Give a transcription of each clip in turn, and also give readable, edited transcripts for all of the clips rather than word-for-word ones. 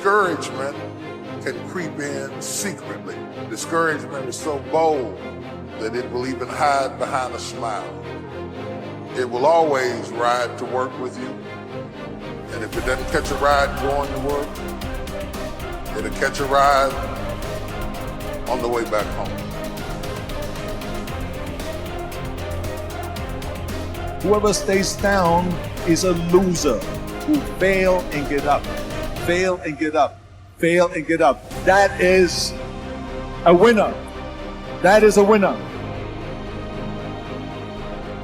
discouragement can creep in secretly. Discouragement is so bold that it will even hide behind a smile. It will always ride to work with you. And if it doesn't catch a ride going to work, it'll catch a ride on the way back home. Whoever stays down is a loser. Who fail and get up, fail and get up, fail and get up. That is a winner. That is a winner.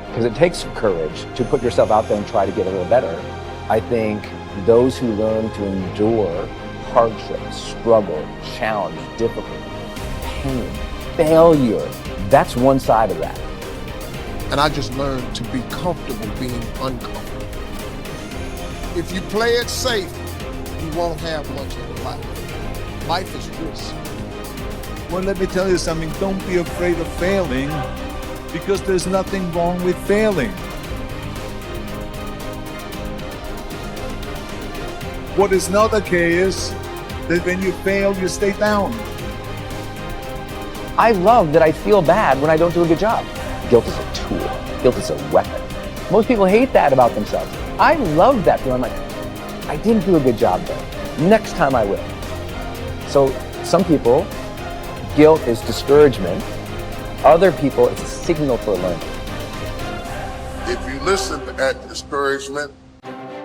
Because it takes courage to put yourself out there and try to get a little better. I think those who learn to endure hardship, struggle, challenge, difficulty, pain, failure, that's one side of that. And I just learned to be comfortable being uncomfortable. If you play it safe, you won't have much of a life. Life is risk. Well, let me tell you something. Don't be afraid of failing, because there's nothing wrong with failing. What is not okay is that when you fail, you stay down. I love that I feel bad when I don't do a good job. Guilt is a tool. Guilt is a weapon. Most people hate that about themselves. I love that feeling. I'm like, I didn't do a good job though. Next time I will. So some people, guilt is discouragement. Other people, it's a signal for learning. If you listen at discouragement,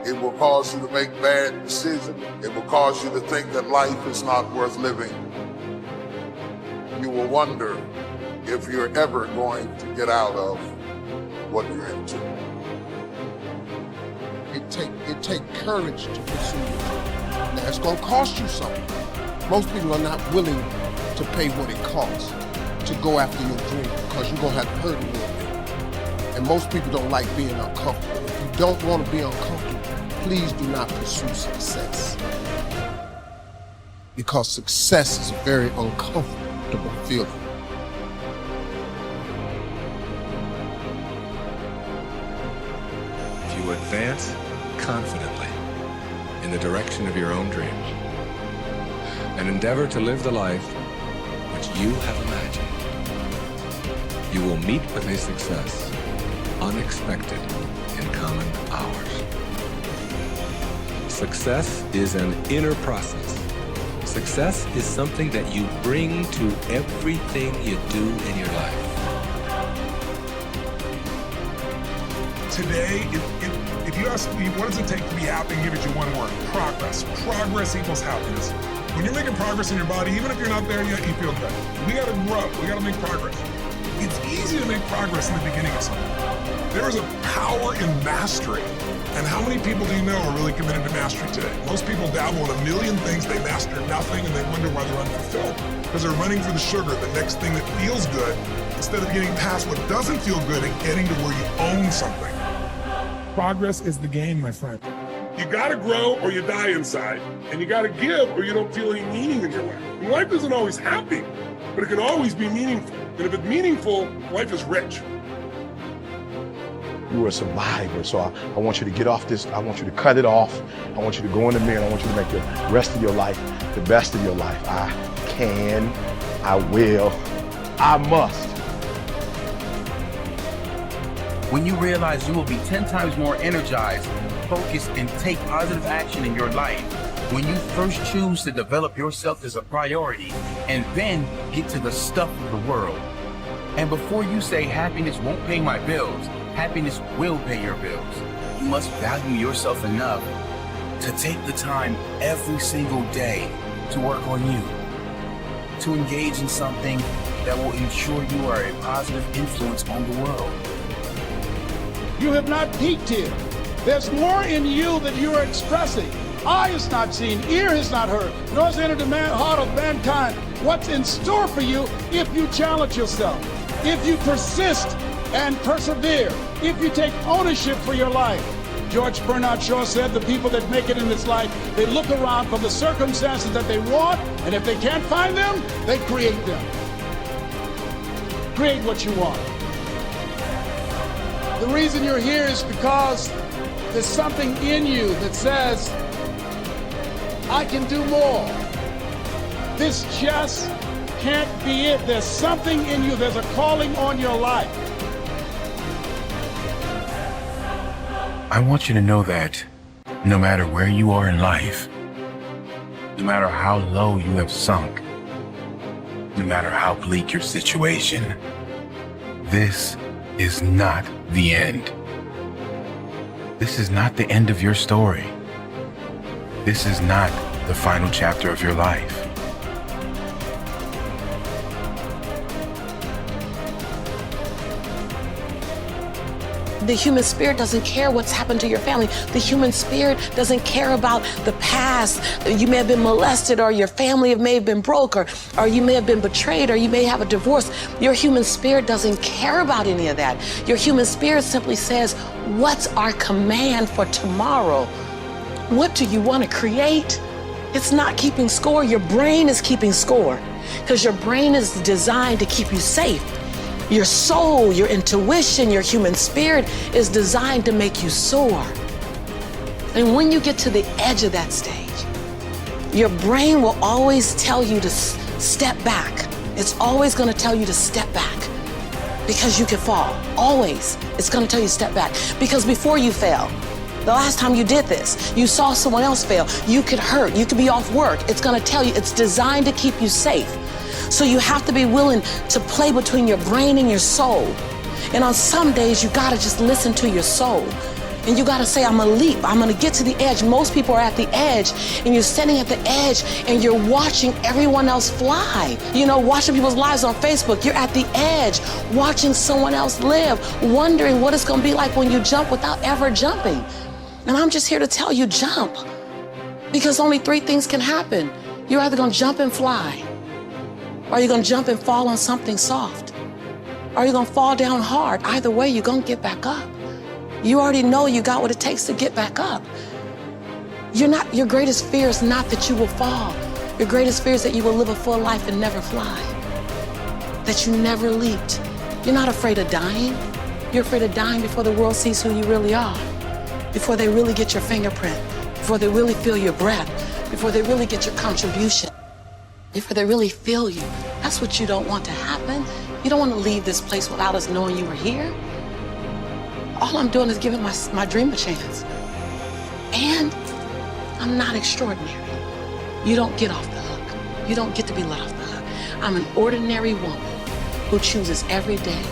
it will cause you to make bad decisions. It will cause you to think that life is not worth living. You will wonder if you're ever going to get out of what you're into. It take courage to pursue your dream. Now, it's going to cost you something. Most people are not willing to pay what it costs to go after your dream, because you're going to have to hurt a little bit. And most people don't like being uncomfortable. If you don't want to be uncomfortable, please do not pursue success. Because success is a very uncomfortable feeling. If you advance confidently in the direction of your own dreams and endeavor to live the life which you have imagined, you will meet with a success unexpected in common hours. Success is an inner process. Success is something that you bring to everything you do in your life. Today, if you ask me, what does it take to be happy, and give it you one word: progress. Progress equals happiness. When you're making progress in your body, even if you're not there yet, you feel good. We gotta grow, we gotta make progress. It's easy to make progress in the beginning of something. There is a power in mastery. And how many people do you know are really committed to mastery today? Most people dabble in a million things, they master nothing, and they wonder why they're unfulfilled. Because they're running for the sugar, the next thing that feels good, instead of getting past what doesn't feel good and getting to where you own something. Progress is the game, my friend. You gotta grow or you die inside. And you gotta give or you don't feel any meaning in your life. And life isn't always happy, but it can always be meaningful. And if it's meaningful, life is rich. You are a survivor, so I want you to get off this. I want you to cut it off. I want you to go in the mirror. I want you to make the rest of your life the best of your life. I can, I will, I must. When you realize you will be 10 times more energized, focused, and take positive action in your life, when you first choose to develop yourself as a priority and then get to the stuff of the world. And before you say happiness won't pay my bills, happiness will pay your bills. You must value yourself enough to take the time every single day to work on you, to engage in something that will ensure you are a positive influence on the world. You have not peaked here. There's more in you that you are expressing. Eye has not seen, ear has not heard, nor has entered the heart of mankind what's in store for you if you challenge yourself, if you persist and persevere, if you take ownership for your life. George Bernard Shaw said the people that make it in this life, they look around for the circumstances that they want, and if they can't find them, they create them. Create what you want. The reason you're here is because there's something in you that says, I can do more. This just can't be it. There's something in you. There's a calling on your life. I want you to know that no matter where you are in life, no matter how low you have sunk, no matter how bleak your situation, this is not the end. This is not the end of your story. This is not the final chapter of your life. The human spirit doesn't care what's happened to your family. The human spirit doesn't care about the past. You may have been molested, or your family may have been broke, or you may have been betrayed, or you may have a divorce. Your human spirit doesn't care about any of that. Your human spirit simply says, what's our command for tomorrow? What do you want to create? It's not keeping score. Your brain is keeping score, because your brain is designed to keep you safe. Your soul, your intuition, your human spirit is designed to make you soar. And when you get to the edge of that stage, your brain will always tell you to step back. It's always going to tell you to step back, because you can fall. Always. It's going to tell you to step back, because before you fell, the last time you did this, you saw someone else fail. You could hurt. You could be off work. It's going to tell you. It's designed to keep you safe. So you have to be willing to play between your brain and your soul. And on some days, you got to just listen to your soul. And you got to say, I'm going to leap. I'm going to get to the edge. Most people are at the edge, and you're standing at the edge, and you're watching everyone else fly. You know, watching people's lives on Facebook. You're at the edge, watching someone else live, wondering what it's going to be like when you jump without ever jumping. And I'm just here to tell you, jump. Because only three things can happen. You're either going to jump and fly, or you're going to jump and fall on something soft, or you're going to fall down hard. Either way, you're going to get back up. You already know you got what it takes to get back up. Your greatest fear is not that you will fall. Your greatest fear is that you will live a full life and never fly, that you never leaped. You're not afraid of dying. You're afraid of dying before the world sees who you really are, before they really get your fingerprint, before they really feel your breath, before they really get your contribution, before they really feel you. That's what you don't want to happen. You don't want to leave this place without us knowing you were here. All I'm doing is giving my dream a chance. And I'm not extraordinary. You don't get off the hook. You don't get to be let off the hook. I'm an ordinary woman who chooses every day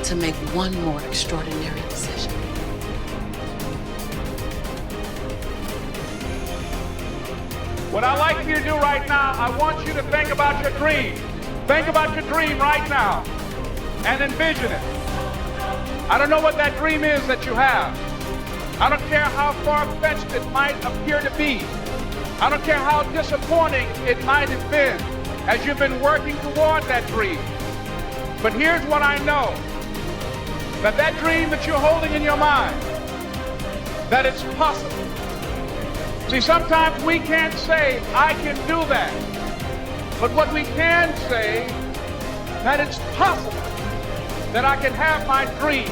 to make one more extraordinary decision. What I'd like you to do right now, I want you to think about your dream. Think about your dream right now and envision it. I don't know what that dream is that you have. I don't care how far-fetched it might appear to be. I don't care how disappointing it might have been as you've been working toward that dream. But here's what I know, that dream that you're holding in your mind, that it's possible. See, sometimes we can't say, I can do that. But what we can say, that it's possible that I can have my dream.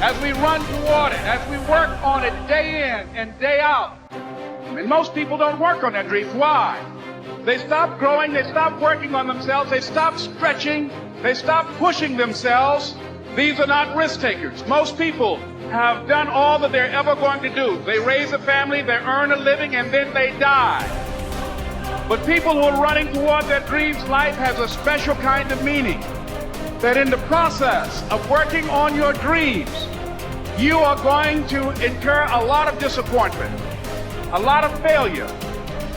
As we run toward it, as we work on it day in and day out. And most people don't work on their dreams. Why? They stop growing, they stop working on themselves, they stop stretching, they stop pushing themselves. These are not risk takers. Most people have done all that they're ever going to do. They raise a family, they earn a living, and then they die. But people who are running toward their dreams, life has a special kind of meaning. That in the process of working on your dreams, you are going to incur a lot of disappointment, a lot of failure,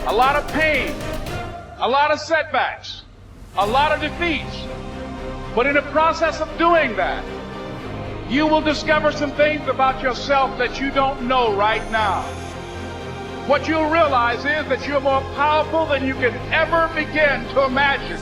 a lot of pain, a lot of setbacks, a lot of defeats. But in the process of doing that, you will discover some things about yourself that you don't know right now. What you'll realize is that you're more powerful than you can ever begin to imagine.